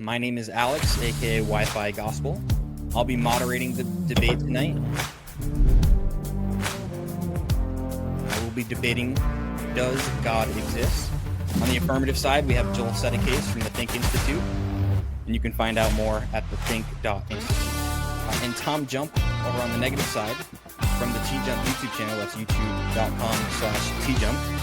My name is Alex, aka Wi-Fi Gospel. I'll be moderating the debate tonight. I will be debating, does God exist? On the affirmative side, we have Joel Settecase from the Think Institute, and you can find out more at thethink.institute. And TJump over on the negative side from the TJump YouTube channel. That's youtube.com/TJump.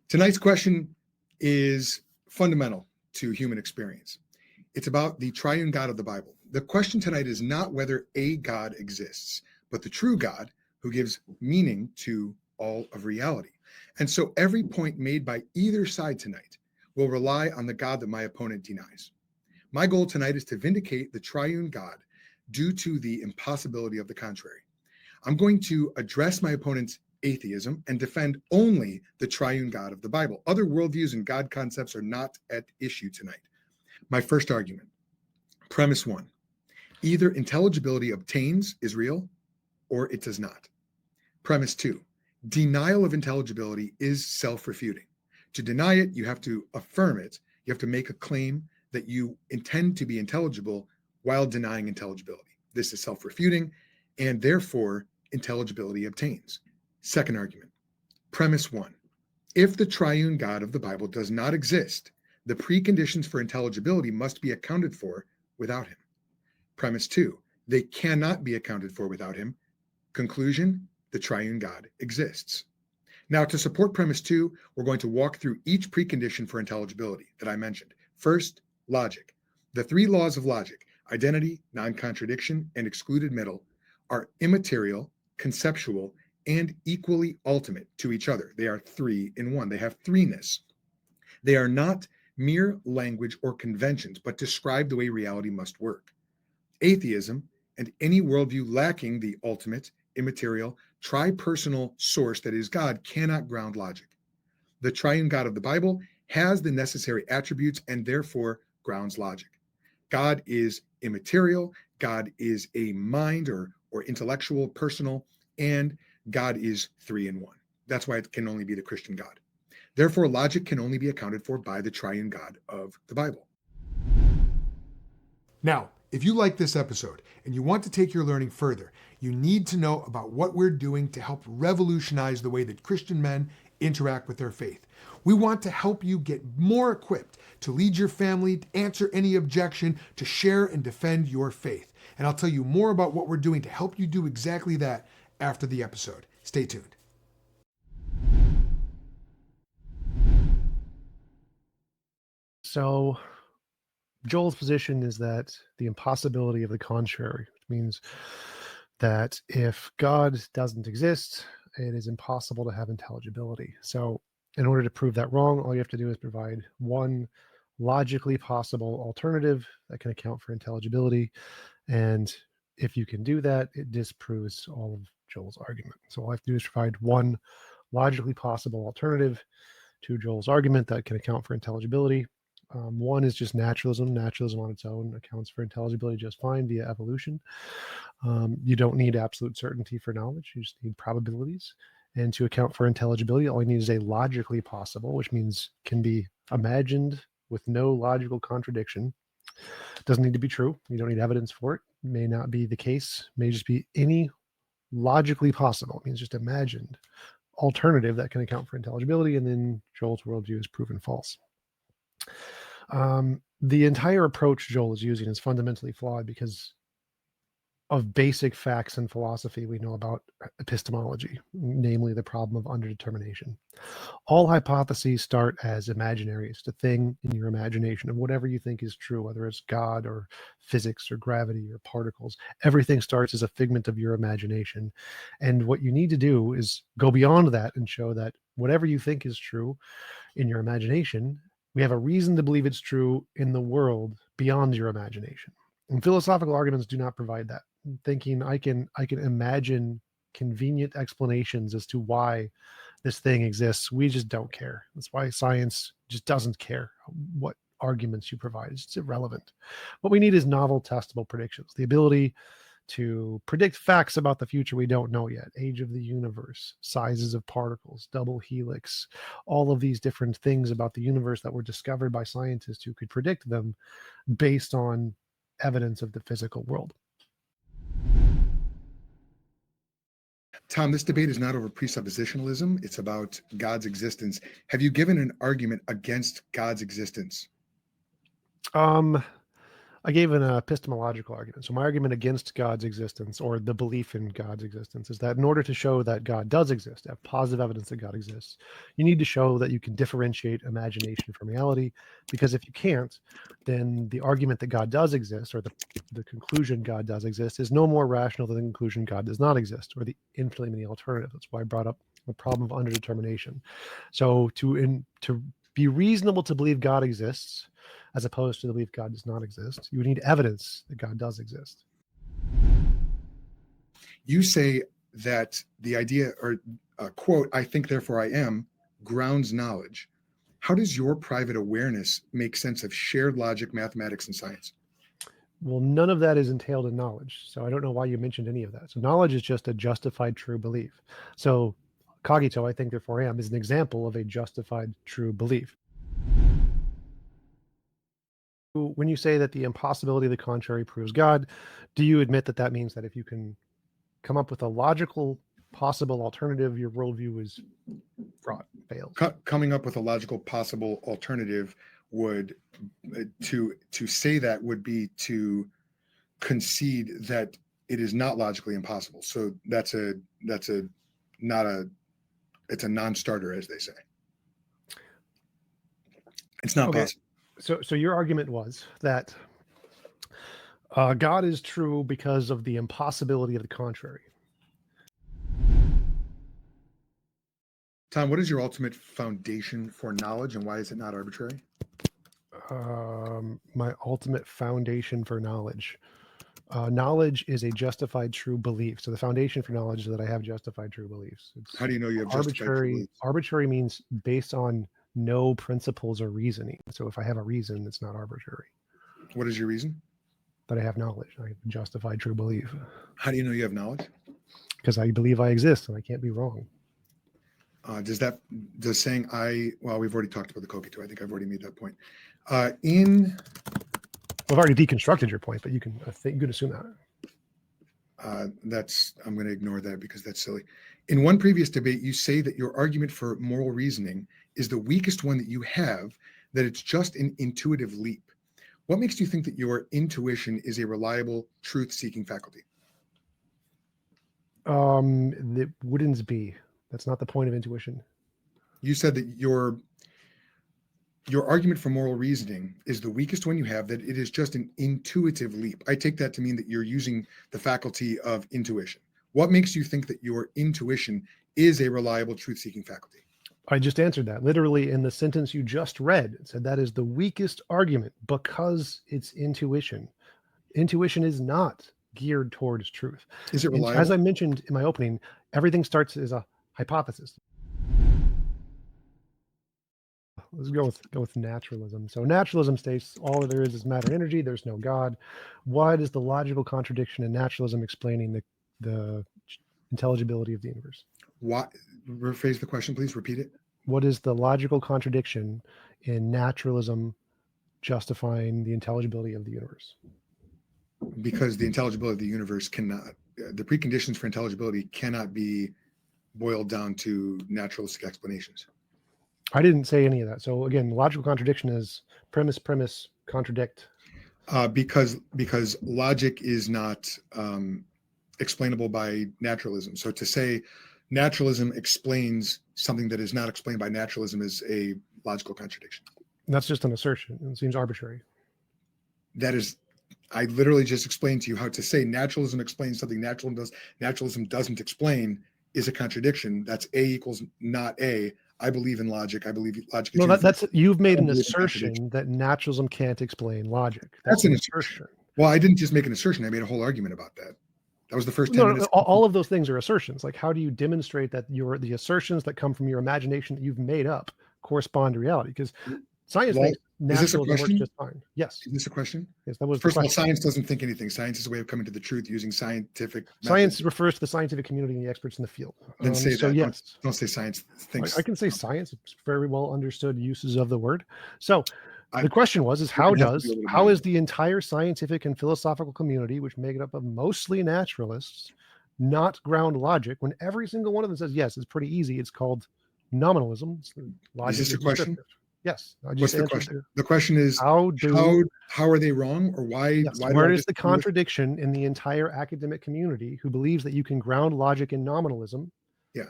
Tonight's question is fundamental to human experience. It's about the triune God of the Bible. The question tonight is not whether a God exists, but the true God who gives meaning to all of reality. And so every point made by either side tonight will rely on the God that my opponent denies. My goal tonight is to vindicate the triune God due to the impossibility of the contrary. I'm going to address my opponent's atheism and defend only the triune God of the Bible. Other worldviews and God concepts are not at issue tonight. My first argument, premise one, either intelligibility obtains is real or it does not. Premise two, denial of intelligibility is self-refuting. To deny it, you have to affirm it. You have to make a claim that you intend to be intelligible while denying intelligibility. This is self-refuting, and therefore intelligibility obtains. Second argument, premise one, if the triune God of the Bible does not exist, the preconditions for intelligibility must be accounted for without him. Premise two, they cannot be accounted for without him. Conclusion, the triune God exists. Now, to support premise two, we're going to walk through each precondition for intelligibility that I mentioned. First, logic. The three laws of logic, identity, non-contradiction, and excluded middle, are immaterial, conceptual, and equally ultimate to each other. They are three in one. They have threeness. They are not mere language or conventions, but describe the way reality must work. Atheism and any worldview lacking the ultimate, immaterial, tri-personal source that is God cannot ground logic. The triune God of the Bible has the necessary attributes and therefore grounds logic. God is immaterial. God is a mind or intellectual, personal, and God is three in one. That's why it can only be the Christian God. Therefore, logic can only be accounted for by the triune God of the Bible. Now, if you like this episode and you want to take your learning further, you need to know about what we're doing to help revolutionize the way that Christian men interact with their faith. We want to help you get more equipped to lead your family, to answer any objection, to share and defend your faith. And I'll tell you more about what we're doing to help you do exactly that after the episode. Stay tuned. So Joel's position is that the impossibility of the contrary, which means that if God doesn't exist, it is impossible to have intelligibility. So in order to prove that wrong, all you have to do is provide one logically possible alternative that can account for intelligibility. And if you can do that, it disproves all of Joel's argument. So all I have to do is provide one logically possible alternative to Joel's argument that can account for intelligibility. One is just naturalism. Naturalism on its own accounts for intelligibility just fine via evolution. You don't need absolute certainty for knowledge. You just need probabilities. And to account for intelligibility, all you need is a logically possible, which means can be imagined with no logical contradiction. It doesn't need to be true. You don't need evidence for it. It may not be the case. It may just be any logically possible. It means just imagined alternative that can account for intelligibility, and then Joel's worldview is proven false. The entire approach Joel is using is fundamentally flawed because of basic facts in philosophy we know about epistemology, namely the problem of underdetermination. All hypotheses start as imaginary. It's a thing in your imagination of whatever you think is true, whether it's God or physics or gravity or particles. Everything starts as a figment of your imagination. And what you need to do is go beyond that and show that whatever you think is true in your imagination, we have a reason to believe it's true in the world beyond your imagination. And philosophical arguments do not provide that. Thinking I can imagine convenient explanations as to why this thing exists. We just don't care. That's why science just doesn't care what arguments you provide. It's irrelevant. What we need is novel, testable predictions, the ability to predict facts about the future we don't know yet. Age of the universe, sizes of particles, double helix, all of these different things about the universe that were discovered by scientists who could predict them based on evidence of the physical world. Tom, this debate is not over presuppositionalism. It's about God's existence. Have you given an argument against God's existence? I gave an epistemological argument. So my argument against God's existence, or the belief in God's existence, is that in order to show that God does exist, have positive evidence that God exists, you need to show that you can differentiate imagination from reality. Because if you can't, then the argument that God does exist, or the conclusion God does exist, is no more rational than the conclusion God does not exist, or the infinitely many alternatives. That's why I brought up the problem of underdetermination. So to be reasonable to believe God exists, as opposed to believe God does not exist, you would need evidence that God does exist. You say that the idea, or quote, "I think, therefore I am," grounds knowledge. How does your private awareness make sense of shared logic, mathematics, and science? Well, none of that is entailed in knowledge. So I don't know why you mentioned any of that. So knowledge is just a justified true belief. So cogito, I think, therefore I am, is an example of a justified true belief. When you say that the impossibility of the contrary proves God, do you admit that that means that if you can come up with a logical possible alternative, your worldview is fraud, fails? Coming up with a logical possible alternative would, to say that would be to concede that it is not logically impossible. So it's a non-starter, as they say. It's not possible. So your argument was that God is true because of the impossibility of the contrary. Tom, what is your ultimate foundation for knowledge, and why is it not arbitrary? My ultimate foundation for knowledge. Knowledge is a justified true belief. So the foundation for knowledge is that I have justified true beliefs. How do you know you have justified true beliefs? Arbitrary means based on no principles or reasoning. So if I have a reason, it's not arbitrary. What is your reason? That I have knowledge. I have justified true belief. How do you know you have knowledge? Because I believe I exist and I can't be wrong. Does saying we've already talked about the cogito. I think I've already made that point. I've already deconstructed your point, but you can assume that. I'm going to ignore that because that's silly. In one previous debate, you say that your argument for moral reasoning is the weakest one that you have, that it's just an intuitive leap. What makes you think that your intuition is a reliable, truth-seeking faculty? It wouldn't be. That's not the point of intuition. You said that your argument for moral reasoning is the weakest one you have, that it is just an intuitive leap. I take that to mean that you're using the faculty of intuition. What makes you think that your intuition is a reliable, truth-seeking faculty? I just answered that. Literally in the sentence you just read, it said that is the weakest argument because it's intuition. Intuition is not geared towards truth. Is it reliable? As I mentioned in my opening, everything starts as a hypothesis. Let's go with naturalism. So naturalism states all there is matter and energy. There's no God. What is the logical contradiction in naturalism explaining the intelligibility of the universe? What? Rephrase the question, please. Repeat it. What is the logical contradiction in naturalism justifying the intelligibility of the universe? Because the intelligibility of the universe the preconditions for intelligibility cannot be boiled down to naturalistic explanations. I didn't say any of that. So again, logical contradiction is premise, contradict. Because logic is not explainable by naturalism. So to say naturalism explains something that is not explained by naturalism is a logical contradiction. That's just an assertion. It seems arbitrary. I literally just explained to you how to say naturalism explains something naturalism doesn't explain is a contradiction. That's A equals not A. I believe in logic. I believe logic is you've made an assertion that naturalism can't explain logic. That's an assertion. Well, I didn't just make an assertion. I made a whole argument about that. That was the first 10 minutes. All of those things are assertions. Like, how do you demonstrate that the assertions that come from your imagination that you've made up correspond to reality? Because science thinks naturalism works question? just fine. Yes. Is this a question? Yes, that was First the of all, question. science doesn't think anything. Science is a way of coming to the truth using scientific Science methods. refers to the scientific community and the experts in the field. Then say So that. yes, Don't say science thinks. I can say science. It's very well understood uses of the word. So I- the question was, You're gonna have to be a little how more- is the entire scientific and philosophical community, which make it up of mostly naturalists, not ground logic when every single one of them says, yes, it's pretty easy. It's called nominalism. Logic Is this a question? descriptive. Yes. I just What's the answered question? it. The question is How are they wrong, or why? yes, Why do where I is the disagree with- contradiction in the entire academic community who believes that you can ground logic in nominalism? Yeah.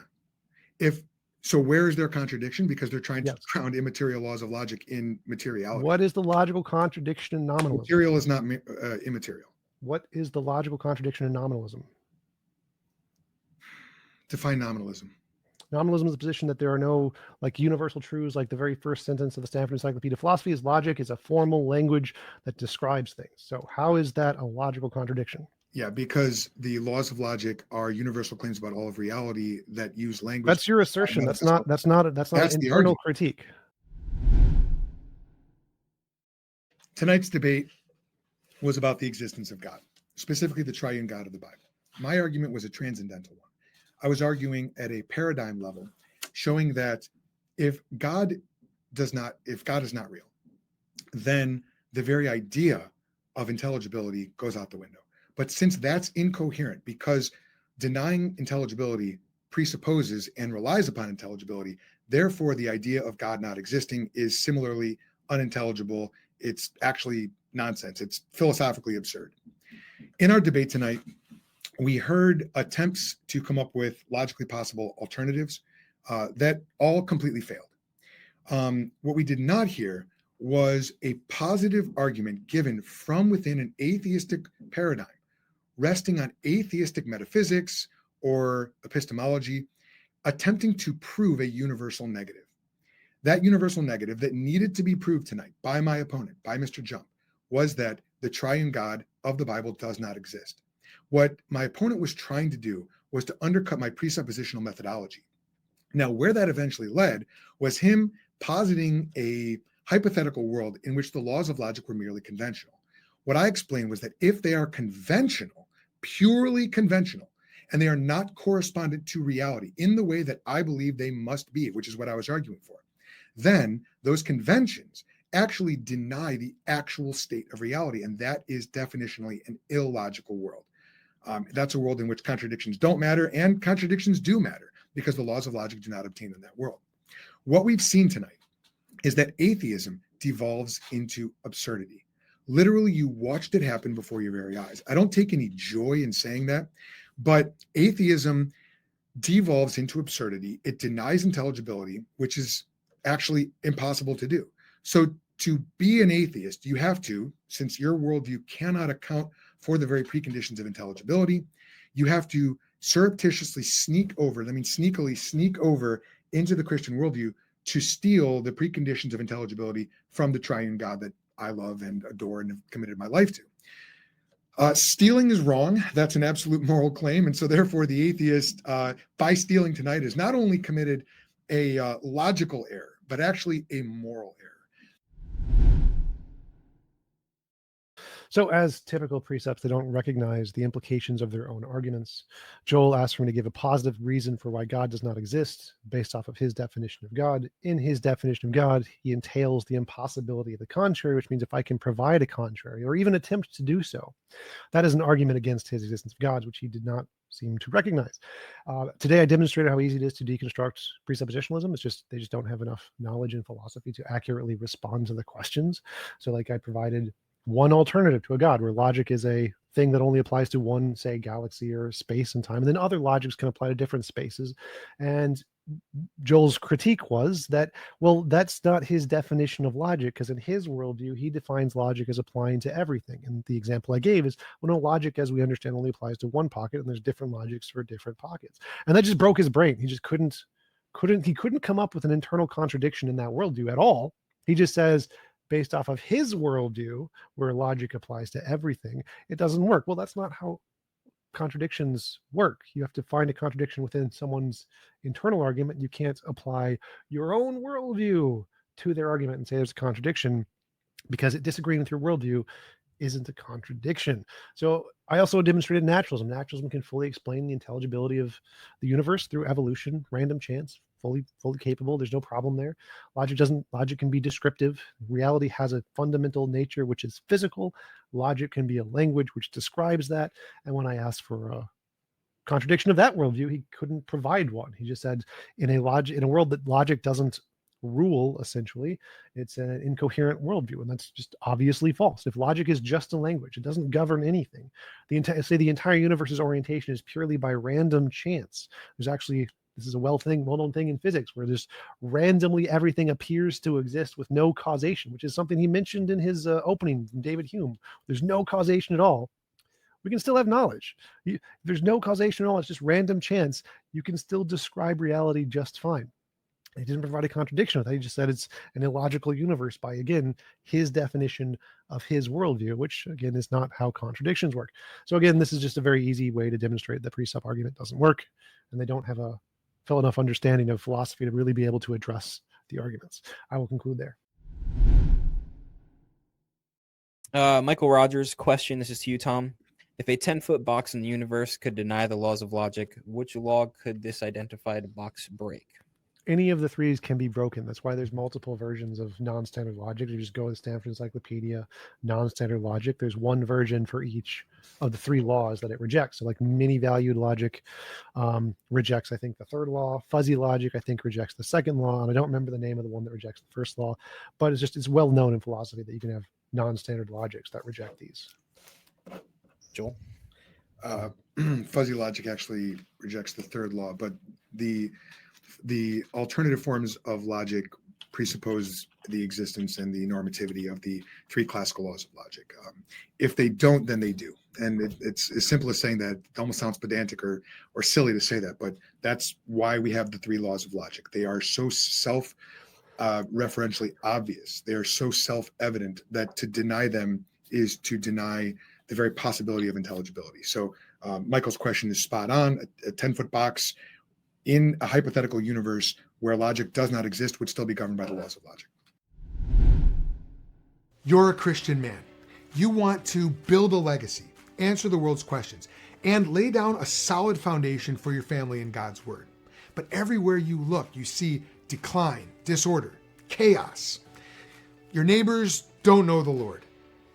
If so, where is their contradiction? Because they're trying to Yes. ground immaterial laws of logic in materiality. What is the logical contradiction in nominalism? Material is not immaterial. What is the logical contradiction in nominalism? Define nominalism. Nominalism is the position that there are no like universal truths, like the very first sentence of the Stanford Encyclopedia of Philosophy is logic is a formal language that describes things. So how is that a logical contradiction? Yeah, because the laws of logic are universal claims about all of reality that use language. That's your assertion. That's not an That's the internal argument. critique. Tonight's debate was about the existence of God, specifically the Triune God of the Bible. My argument was a transcendental one. I was arguing at a paradigm level, showing that if God is not real, then the very idea of intelligibility goes out the window. But since that's incoherent, because denying intelligibility presupposes and relies upon intelligibility, therefore the idea of God not existing is similarly unintelligible. It's actually nonsense. It's philosophically absurd. In our debate tonight, we heard attempts to come up with logically possible alternatives that all completely failed. What we did not hear was a positive argument given from within an atheistic paradigm, resting on atheistic metaphysics or epistemology, attempting to prove a universal negative. That universal negative that needed to be proved tonight by my opponent, by Mr. Jump, was that the Triune God of the Bible does not exist. What my opponent was trying to do was to undercut my presuppositional methodology. Now, where that eventually led was him positing a hypothetical world in which the laws of logic were merely conventional. What I explained was that if they are conventional, purely conventional, and they are not correspondent to reality in the way that I believe they must be, which is what I was arguing for, then those conventions actually deny the actual state of reality. And that is definitionally an illogical world. That's a world in which contradictions don't matter, and contradictions do matter because the laws of logic do not obtain in that world. What we've seen tonight is that atheism devolves into absurdity. Literally, you watched it happen before your very eyes. I don't take any joy in saying that, but atheism devolves into absurdity. It denies intelligibility, which is actually impossible to do. So to be an atheist, you have to, since your worldview cannot account for the very preconditions of intelligibility, you have to surreptitiously sneakily sneak over into the Christian worldview to steal the preconditions of intelligibility from the Triune God that I love and adore and have committed my life to. Stealing is wrong. That's an absolute moral claim. And so therefore the atheist, by stealing tonight, has not only committed a logical error, but actually a moral error. So as typical precepts, they don't recognize the implications of their own arguments. Joel asked for me to give a positive reason for why God does not exist based off of his definition of God. In his definition of God, he entails the impossibility of the contrary, which means if I can provide a contrary or even attempt to do so, that is an argument against his existence of God, which he did not seem to recognize. Today, I demonstrated how easy it is to deconstruct presuppositionalism. They just don't have enough knowledge in philosophy to accurately respond to the questions. So like I provided one alternative to a God where logic is a thing that only applies to one, say, galaxy or space and time, and then other logics can apply to different spaces. And Joel's critique was that, well, that's not his definition of logic, because in his worldview, he defines logic as applying to everything. And the example I gave is, well, no, logic, as we understand, only applies to one pocket, and there's different logics for different pockets. And that just broke his brain. He just couldn't come up with an internal contradiction in that worldview at all. He just says, based off of his worldview, where logic applies to everything, it doesn't work. Well, that's not how contradictions work. You have to find a contradiction within someone's internal argument. You can't apply your own worldview to their argument and say there's a contradiction. because disagreeing with your worldview isn't a contradiction. So I also demonstrated naturalism. Naturalism can fully explain the intelligibility of the universe through evolution, random chance, fully capable. There's no problem there. Logic can be descriptive. Reality has a fundamental nature which is physical. Logic can be a language which describes that. And when I asked for a contradiction of that worldview, he couldn't provide one. He just said, in a world that logic doesn't rule, essentially, it's an incoherent worldview, and that's just obviously false. If logic is just a language, it doesn't govern anything. The entire universe's orientation is purely by random chance. This is a well-known thing in physics, where just randomly everything appears to exist with no causation, which is something he mentioned in his opening from David Hume. There's no causation at all. We can still have knowledge. There's no causation at all. It's just random chance. You can still describe reality just fine. He didn't provide a contradiction with that. He just said it's an illogical universe by, again, his definition of his worldview, which, again, is not how contradictions work. So, again, this is just a very easy way to demonstrate the presup argument doesn't work, and they don't have a full enough understanding of philosophy to really be able to address the arguments. I will conclude there. Michael Rogers, question. This is to you, Tom. If a 10-foot box in the universe could deny the laws of logic, which law could this identified box break? Any of the threes can be broken. That's why there's multiple versions of non-standard logic. You just go to the Stanford Encyclopedia, non-standard logic. There's one version for each of the three laws that it rejects. So like many-valued logic rejects, I think, the third law. Fuzzy logic, I think, rejects the second law. And I don't remember the name of the one that rejects the first law. But it's well known in philosophy that you can have non-standard logics that reject these. Joel? Fuzzy logic actually rejects the third law, but the alternative forms of logic presuppose the existence and the normativity of the three classical laws of logic. If they don't, then they do. And it's as simple as saying that. It almost sounds pedantic or silly to say that, but that's why we have the three laws of logic. They are so referentially obvious. They are so self-evident that to deny them is to deny the very possibility of intelligibility. So Michael's question is spot on. A 10-foot box in a hypothetical universe where logic does not exist would still be governed by the laws of logic. You're a Christian man. You want to build a legacy, answer the world's questions, and lay down a solid foundation for your family in God's word. But everywhere you look, you see decline, disorder, chaos. Your neighbors don't know the Lord,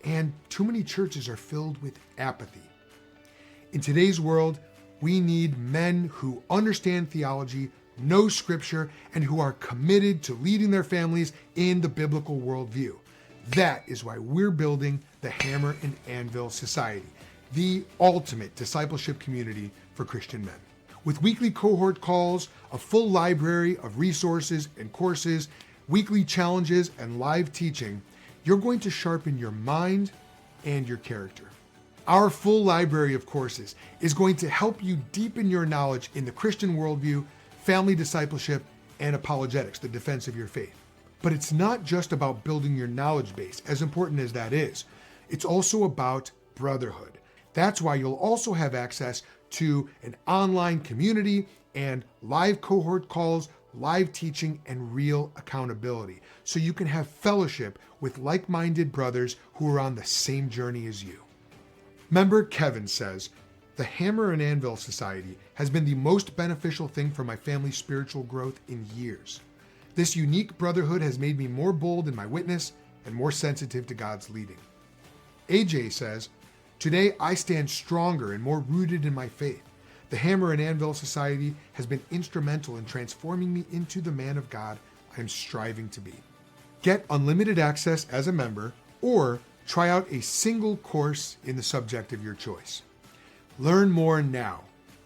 and too many churches are filled with apathy. In today's world, we need men who understand theology, know scripture, and who are committed to leading their families in the biblical worldview. That is why we're building the Hammer and Anvil Society, the ultimate discipleship community for Christian men. With weekly cohort calls, a full library of resources and courses, weekly challenges, and live teaching, you're going to sharpen your mind and your character. Our full library of courses is going to help you deepen your knowledge in the Christian worldview, family discipleship, and apologetics, the defense of your faith. But it's not just about building your knowledge base, as important as that is. It's also about brotherhood. That's why you'll also have access to an online community and live cohort calls, live teaching, and real accountability. So you can have fellowship with like-minded brothers who are on the same journey as you. Member Kevin says, the Hammer and Anvil Society has been the most beneficial thing for my family's spiritual growth in years. This unique brotherhood has made me more bold in my witness and more sensitive to God's leading. AJ says, today I stand stronger and more rooted in my faith. The Hammer and Anvil Society has been instrumental in transforming me into the man of God I am striving to be. Get unlimited access as a member or try out a single course in the subject of your choice. Learn more now.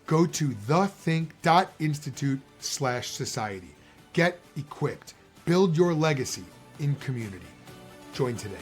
Go to thethink.institute/society. Get equipped. Build your legacy in community. Join today.